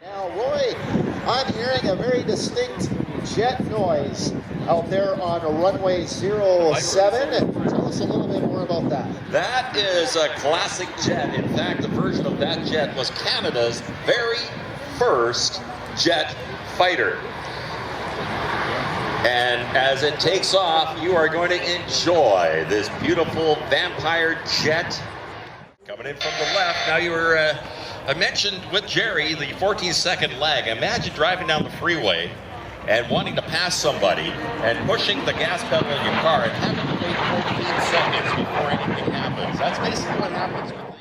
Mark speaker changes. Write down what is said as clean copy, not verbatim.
Speaker 1: Now, Roy, I'm hearing a very distinct jet noise out there on runway 07. Tell us a little bit more about that.
Speaker 2: That is a classic jet. In fact, the version of that jet was Canada's very first jet fighter. And as it takes off, you are going to enjoy this beautiful Vampire jet. Coming in from the left, now you were, I mentioned with Jerry, the 14-second lag. Imagine driving down the freeway and wanting to pass somebody and pushing the gas pedal in your car and having to wait 14 seconds before anything happens. That's basically what happens.